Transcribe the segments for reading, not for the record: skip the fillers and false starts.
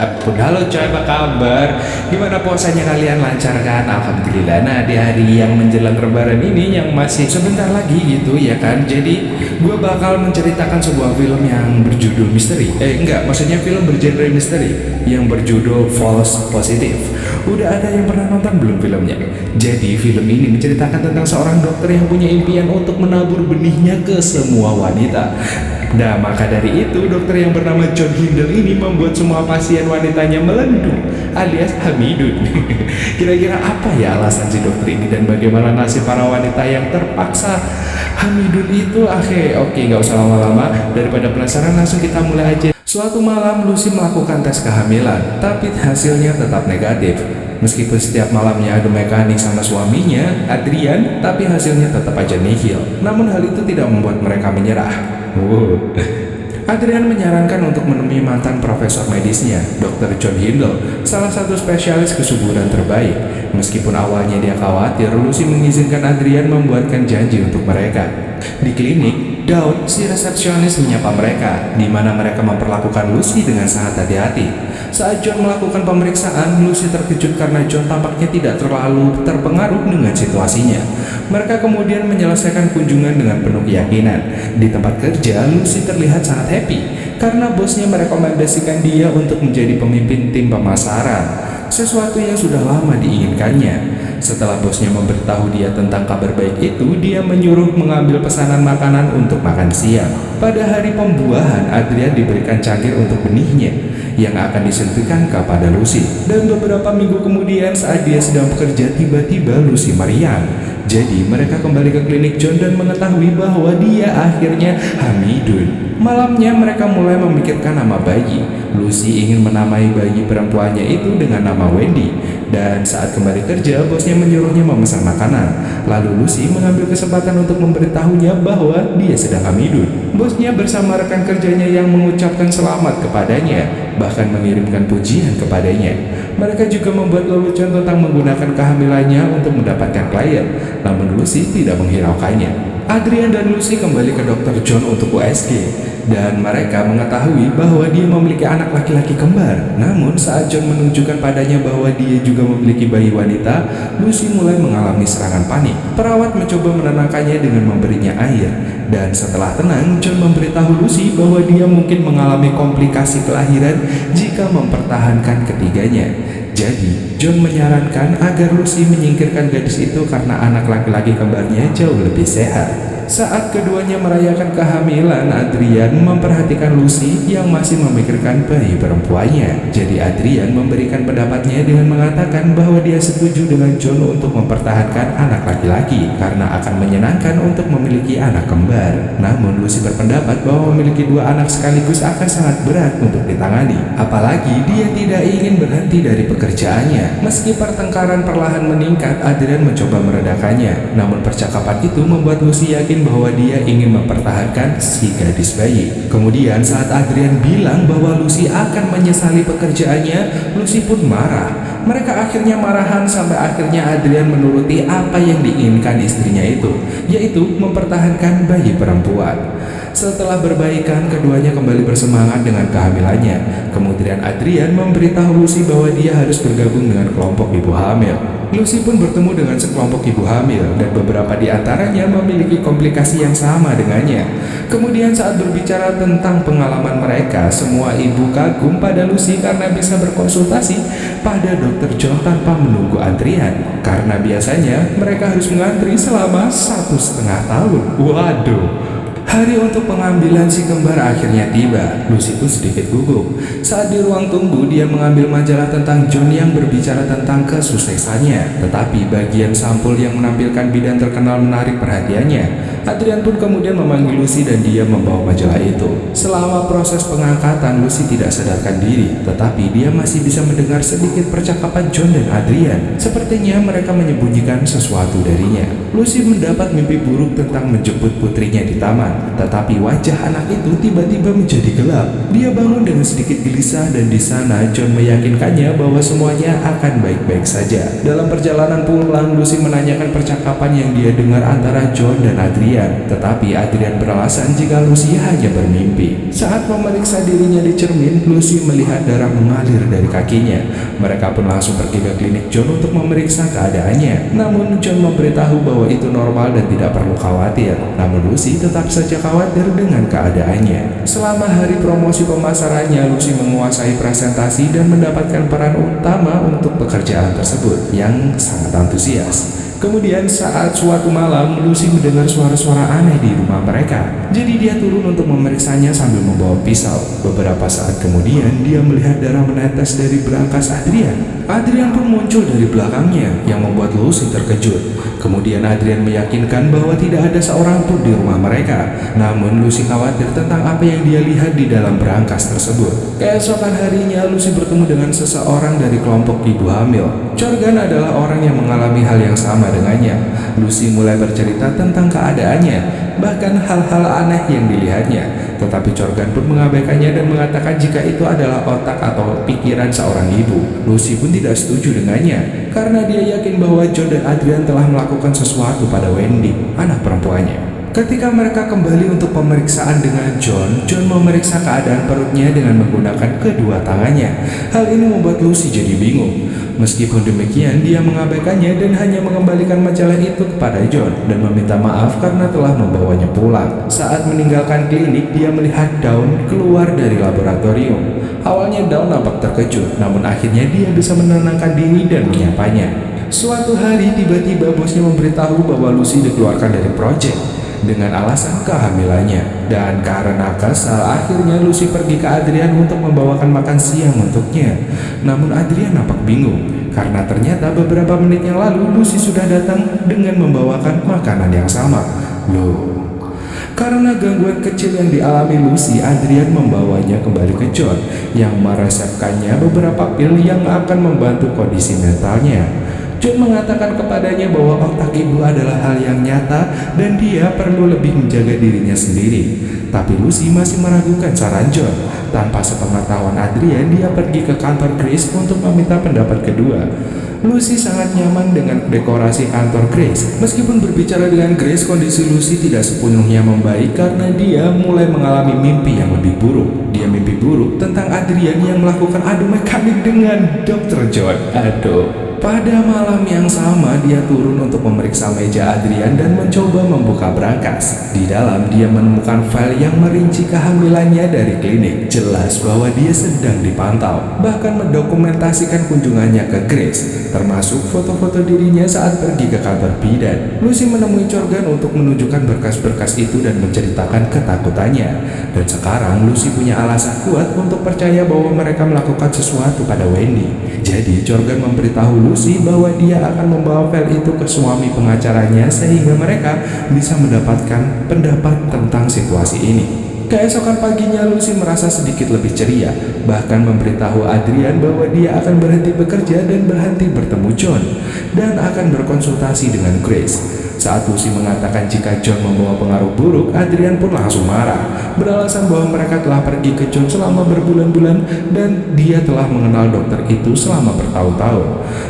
Ya ampun, halo coy, apa kabar? Gimana puasanya kalian, lancar kan? Alhamdulillah. Nah, di hari yang menjelang lebaran ini yang masih sebentar lagi gitu ya kan. Jadi gue bakal menceritakan sebuah film yang berjudul misteri. Enggak, maksudnya film bergenre misteri yang berjudul False Positive. Udah ada yang pernah nonton belum filmnya? Jadi film ini menceritakan tentang seorang dokter yang punya impian untuk menabur benihnya ke semua wanita. Nah, maka dari itu dokter yang bernama John Hindle ini membuat semua pasien wanitanya melendung alias hamidun. Kira-kira apa ya alasan si dokter ini dan bagaimana nasib para wanita yang terpaksa hamidun itu? Oke, nggak usah lama-lama. Daripada penasaran, langsung kita mulai aja. Suatu malam Lucy melakukan tes kehamilan, tapi hasilnya tetap negatif. Meskipun setiap malamnya adu mekanik sama suaminya, Adrian, tapi hasilnya tetap aja nihil. Namun hal itu tidak membuat mereka menyerah. Adrian menyarankan untuk menemui mantan profesor medisnya, Dr. John Hindle, salah satu spesialis kesuburan terbaik. Meskipun awalnya dia khawatir, Lucy mengizinkan Adrian membuatkan janji untuk mereka. Di klinik, Daud, si resepsionis, menyapa mereka, di mana mereka memperlakukan Lucy dengan sangat hati-hati. Saat John melakukan pemeriksaan, Lucy terkejut karena John tampaknya tidak terlalu terpengaruh dengan situasinya. Mereka kemudian menyelesaikan kunjungan dengan penuh keyakinan. Di tempat kerja, Lucy terlihat sangat happy karena bosnya merekomendasikan dia untuk menjadi pemimpin tim pemasaran, sesuatu yang sudah lama diinginkannya. Setelah bosnya memberitahu dia tentang kabar baik itu, dia menyuruh mengambil pesanan makanan untuk makan siang. Pada hari pembuahan, Adrian diberikan cangkir untuk benihnya yang akan disuntikan kepada Lucy. Dan beberapa minggu kemudian, saat dia sedang bekerja, tiba-tiba Lucy meriang. Jadi mereka kembali ke klinik John dan mengetahui bahwa dia akhirnya hamidun. Malamnya mereka mulai memikirkan nama bayi. Lucy ingin menamai bayi perempuannya itu dengan nama Wendy. Dan saat kembali kerja, bosnya menyuruhnya memesan makanan. Lalu Lucy mengambil kesempatan untuk memberitahunya bahwa dia sedang hamidun. Bosnya bersama rekan kerjanya yang mengucapkan selamat kepadanya, bahkan mengirimkan pujian kepadanya. Mereka juga membuat lelucon tentang menggunakan kehamilannya untuk mendapatkan klien, namun Lucy tidak menghiraukannya. Adrian dan Lucy kembali ke Dr. John untuk USG, dan mereka mengetahui bahwa dia memiliki anak laki-laki kembar. Namun saat John menunjukkan padanya bahwa dia juga memiliki bayi wanita, Lucy mulai mengalami serangan panik. Perawat mencoba menenangkannya dengan memberinya air, dan setelah tenang, John memberitahu Lucy bahwa dia mungkin mengalami komplikasi kelahiran jika mempertahankan ketiganya. Jadi, John menyarankan agar Lucy menyingkirkan gadis itu karena anak laki-laki kembarnya jauh lebih sehat. Saat keduanya merayakan kehamilan, Adrian memperhatikan Lucy yang masih memikirkan bayi perempuannya. Jadi Adrian memberikan pendapatnya dengan mengatakan bahwa dia setuju dengan John untuk mempertahankan anak laki-laki karena akan menyenangkan untuk memiliki anak kembar. Namun Lucy berpendapat bahwa memiliki dua anak sekaligus akan sangat berat untuk ditangani. Apalagi dia tidak ingin berhenti dari pekerjaannya. Meski pertengkaran perlahan meningkat, Adrian mencoba meredakannya. Namun percakapan itu membuat Lucy yakin bahwa dia ingin mempertahankan si gadis bayi. Kemudian saat Adrian bilang bahwa Lucy akan menyesali pekerjaannya, Lucy pun marah. Mereka akhirnya marahan sampai akhirnya Adrian menuruti apa yang diinginkan istrinya itu, yaitu mempertahankan bayi perempuan. Setelah berbaikan, keduanya kembali bersemangat dengan kehamilannya. Kemudian Adrian memberitahu Lucy bahwa dia harus bergabung dengan kelompok ibu hamil. Lucy pun bertemu dengan sekelompok ibu hamil dan beberapa di antaranya memiliki komplikasi yang sama dengannya. Kemudian saat berbicara tentang pengalaman mereka, semua ibu kagum pada Lucy karena bisa berkonsultasi pada Dr. John tanpa menunggu antrian. Karena biasanya mereka harus mengantri selama 1,5 tahun. Waduh. Hari untuk pengambilan si kembar akhirnya tiba. Lucy pun sedikit gugup. Saat di ruang tunggu, dia mengambil majalah tentang John yang berbicara tentang kesuksesannya. Tetapi bagian sampul yang menampilkan bidan terkenal menarik perhatiannya. Adrian pun kemudian memanggil Lucy dan dia membawa majalah itu. Selama proses pengangkatan, Lucy tidak sadarkan diri, tetapi dia masih bisa mendengar sedikit percakapan John dan Adrian. Sepertinya mereka menyembunyikan sesuatu darinya. Lucy mendapat mimpi buruk tentang menjemput putrinya di taman, tetapi wajah anak itu tiba-tiba menjadi gelap. Dia bangun dengan sedikit gelisah dan di sana John meyakinkannya bahwa semuanya akan baik-baik saja. Dalam perjalanan pulang, Lucy menanyakan percakapan yang dia dengar antara John dan Adrian. Adrian, tetapi Adrian beralasan jika Lucy hanya bermimpi. Saat memeriksa dirinya di cermin, Lucy melihat darah mengalir dari kakinya. Mereka pun langsung pergi ke klinik John untuk memeriksa keadaannya. Namun John memberitahu bahwa itu normal dan tidak perlu khawatir. Namun Lucy tetap saja khawatir dengan keadaannya. Selama hari promosi pemasarannya, Lucy menguasai presentasi dan mendapatkan peran utama untuk pekerjaan tersebut yang sangat antusias. Kemudian saat suatu malam, Lucy mendengar suara-suara aneh di rumah mereka. Jadi dia turun untuk memeriksanya sambil membawa pisau. Beberapa saat kemudian, dia melihat darah menetes dari berangkas Adrian. Adrian pun muncul dari belakangnya, yang membuat Lucy terkejut. Kemudian Adrian meyakinkan bahwa tidak ada seorang pun di rumah mereka. Namun Lucy khawatir tentang apa yang dia lihat di dalam berangkas tersebut. Keesokan harinya, Lucy bertemu dengan seseorang dari kelompok ibu hamil. Corgan adalah orang yang mengalami hal yang sama dengannya. Lucy mulai bercerita tentang keadaannya, bahkan hal-hal aneh yang dilihatnya. Tetapi Corgan pun mengabaikannya dan mengatakan jika itu adalah otak atau pikiran seorang ibu. Lucy pun tidak setuju dengannya, karena dia yakin bahwa John dan Adrian telah melakukan sesuatu pada Wendy, anak perempuannya. Ketika mereka kembali untuk pemeriksaan dengan John memeriksa keadaan perutnya dengan menggunakan kedua tangannya. Hal ini membuat Lucy jadi bingung. Meskipun demikian, dia mengabaikannya dan hanya mengembalikan majalah itu kepada John dan meminta maaf karena telah membawanya pulang. Saat meninggalkan klinik, dia melihat Dawn keluar dari laboratorium. Awalnya Dawn nampak terkejut, namun akhirnya dia bisa menenangkan diri dan menyapanya. Suatu hari tiba-tiba bosnya memberitahu bahwa Lucy dikeluarkan dari proyek dengan alasan kehamilannya. Dan karena kesal, akhirnya Lucy pergi ke Adrian untuk membawakan makan siang untuknya. Namun Adrian nampak bingung, karena ternyata beberapa menit yang lalu Lucy sudah datang dengan membawakan makanan yang sama. Loh, karena gangguan kecil yang dialami Lucy, Adrian membawanya kembali ke John yang meresepkannya beberapa pil yang akan membantu kondisi mentalnya. John mengatakan kepadanya bahwa otak ibu adalah hal yang nyata dan dia perlu lebih menjaga dirinya sendiri. Tapi Lucy masih meragukan saran John. Tanpa sepengetahuan Adrian, dia pergi ke kantor Grace untuk meminta pendapat kedua. Lucy sangat nyaman dengan dekorasi kantor Grace. Meskipun berbicara dengan Grace, kondisi Lucy tidak sepenuhnya membaik karena dia mulai mengalami mimpi yang lebih buruk. Dia mimpi buruk tentang Adrian yang melakukan adu mekanik dengan Dr. John. Pada malam yang sama, dia turun untuk memeriksa meja Adrian dan mencoba membuka berangkas. Di dalam, dia menemukan file yang merinci kehamilannya dari klinik. Jelas bahwa dia sedang dipantau, bahkan mendokumentasikan kunjungannya ke Grace, termasuk foto-foto dirinya saat pergi ke kantor bidan. Lucy menemui Corgan untuk menunjukkan berkas-berkas itu dan menceritakan ketakutannya. Dan sekarang Lucy punya alasan kuat untuk percaya bahwa mereka melakukan sesuatu pada Wendy. Jadi Corgan memberitahu Lucy bahwa dia akan membawa file itu ke suami pengacaranya sehingga mereka bisa mendapatkan pendapat tentang situasi ini. Keesokan paginya, Lucy merasa sedikit lebih ceria, bahkan memberitahu Adrian bahwa dia akan berhenti bekerja dan berhenti bertemu John dan akan berkonsultasi dengan Grace. Saat Lucy mengatakan jika John membawa pengaruh buruk, Adrian pun langsung marah, beralasan bahwa mereka telah pergi ke John selama berbulan-bulan dan dia telah mengenal dokter itu selama bertahun-tahun.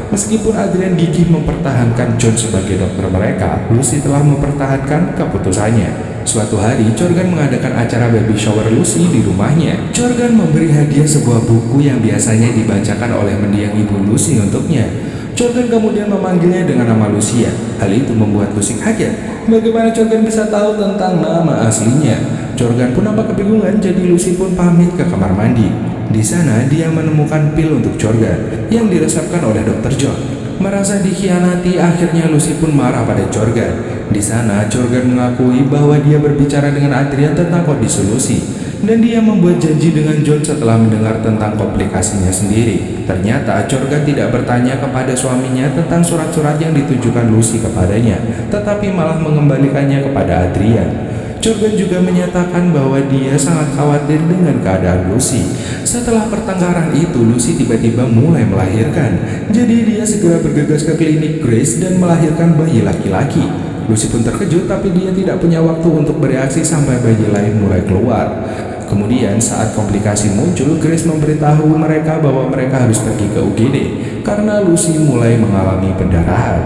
Meskipun Adrian gigih mempertahankan John sebagai dokter mereka, Lucy telah mempertahankan keputusannya. Suatu hari, Corgan mengadakan acara baby shower Lucy di rumahnya. Corgan memberi hadiah sebuah buku yang biasanya dibacakan oleh mendiang ibu Lucy untuknya. Corgan kemudian memanggilnya dengan nama Lucia. Hal itu membuat Lucy kaget. Bagaimana Corgan bisa tahu tentang nama aslinya? Corgan pun nampak kebingungan, jadi Lucy pun pamit ke kamar mandi. Di sana, dia menemukan pil untuk Corgan yang diresepkan oleh Dr. John. Merasa dikhianati, akhirnya Lucy pun marah pada Corgan. Di sana, Corgan mengakui bahwa dia berbicara dengan Adrian tentang kondisi Lucy, dan dia membuat janji dengan John setelah mendengar tentang komplikasinya sendiri. Ternyata Corgan tidak bertanya kepada suaminya tentang surat-surat yang ditujukan Lucy kepadanya, tetapi malah mengembalikannya kepada Adrian. Corgan juga menyatakan bahwa dia sangat khawatir dengan keadaan Lucy. Setelah pertengkaran itu, Lucy tiba-tiba mulai melahirkan. Jadi dia segera bergegas ke klinik Grace dan melahirkan bayi laki-laki. Lucy pun terkejut, tapi dia tidak punya waktu untuk bereaksi sampai bayi lain mulai keluar. Kemudian saat komplikasi muncul, Grace memberitahu mereka bahwa mereka harus pergi ke UGD karena Lucy mulai mengalami pendarahan.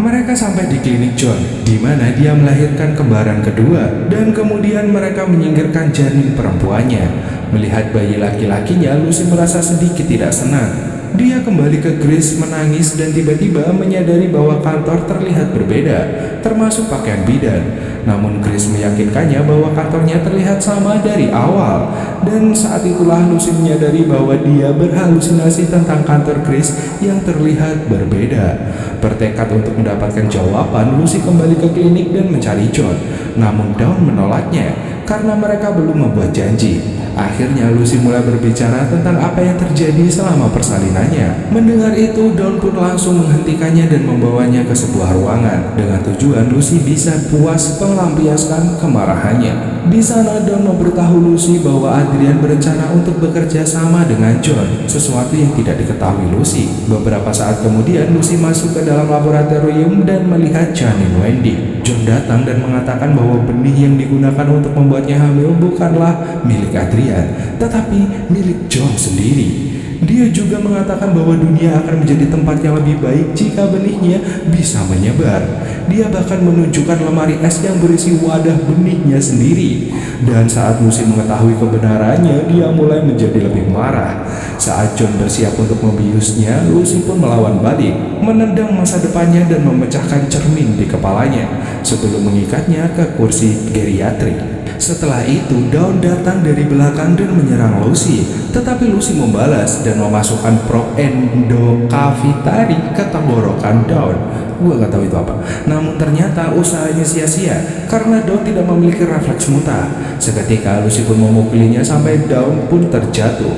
Mereka sampai di klinik John, di mana dia melahirkan kembaran kedua, dan kemudian mereka menyingkirkan janin perempuannya. Melihat bayi laki-lakinya, Lucy merasa sedikit tidak senang. Dia kembali ke Grace menangis dan tiba-tiba menyadari bahwa kantor terlihat berbeda, termasuk pakaian bidan. Namun Grace meyakinkannya bahwa kantornya terlihat sama dari awal. Dan saat itulah Lucy menyadari bahwa dia berhalusinasi tentang kantor Grace yang terlihat berbeda. Bertekad untuk mendapatkan jawaban, Lucy kembali ke klinik dan mencari John. Namun Dawn menolaknya karena mereka belum membuat janji. Akhirnya Lucy mulai berbicara tentang apa yang terjadi selama persalinannya. Mendengar itu, Dawn pun langsung menghentikannya dan membawanya ke sebuah ruangan dengan tujuan Lucy bisa puas melampiaskan kemarahannya. Di sana Dawn memberitahu Lucy bahwa Adrian berencana untuk bekerja sama dengan John, sesuatu yang tidak diketahui Lucy. Beberapa saat kemudian Lucy masuk ke dalam laboratorium dan melihat janin Wendy. John datang dan mengatakan bahwa benih yang digunakan untuk membuatnya hamil bukanlah milik Adrian, tetapi milik John sendiri. Dia juga mengatakan bahwa dunia akan menjadi tempat yang lebih baik jika benihnya bisa menyebar. Dia bahkan menunjukkan lemari es yang berisi wadah benihnya sendiri. Dan saat Lucy mengetahui kebenarannya, dia mulai menjadi lebih marah. Saat John bersiap untuk membiusnya, Lucy pun melawan balik, menendang masa depannya dan memecahkan cermin di kepalanya sebelum mengikatnya ke kursi geriatrik. Setelah itu, Dawn datang dari belakang dan menyerang Lucy, tetapi Lucy membalas dan memasukkan prop endokavitari ke tenggorokan Dawn. Gue gak tahu itu apa. Namun ternyata usahanya sia-sia karena Dawn tidak memiliki refleks muta. Seketika Lucy pun memukulinya sampai Dawn pun terjatuh.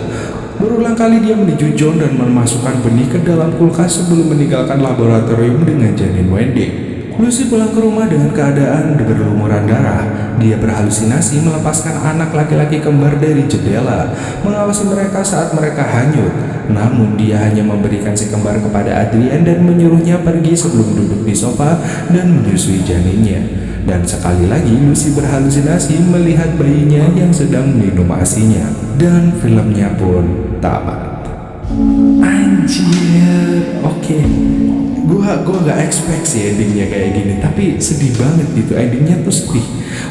Berulang kali dia menuju John dan memasukkan benih ke dalam kulkas sebelum meninggalkan laboratorium dengan janin Wendy. Lucy pulang ke rumah dengan keadaan berlumuran darah. Dia berhalusinasi melepaskan anak laki-laki kembar dari jendela, mengawasi mereka saat mereka hanyut. Namun dia hanya memberikan si kembar kepada Adrian dan menyuruhnya pergi sebelum duduk di sofa dan menyusui janinnya. Dan sekali lagi Lucy berhalusinasi melihat bayinya yang sedang minum asinya. Dan filmnya pun tamat. Anjir, oke. Gua gak expect sih endingnya kayak gini, tapi sedih banget gitu. Endingnya tuh sedih.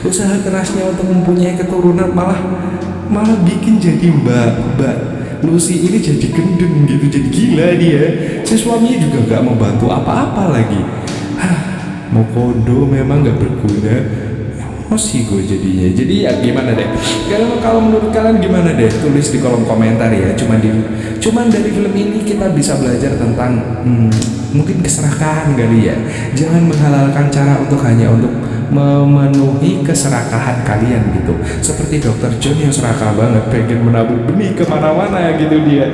Usaha kerasnya untuk mempunyai keturunan malah bikin jadi mbak Lucy ini jadi gendeng gitu, jadi gila dia. Si suaminya juga gak membantu apa-apa lagi. Mau kondo memang gak berguna. Emosi gue jadinya. Jadi ya gimana deh, kalau menurut kalian gimana deh, tulis di kolom komentar ya. Cuman dari film ini kita bisa belajar tentang mungkin keserakahan kali ya. Jangan menghalalkan cara hanya untuk memenuhi keserakahan kalian gitu. Seperti Dr. John yang serakah banget, pengen menabur benih kemana-mana gitu dia.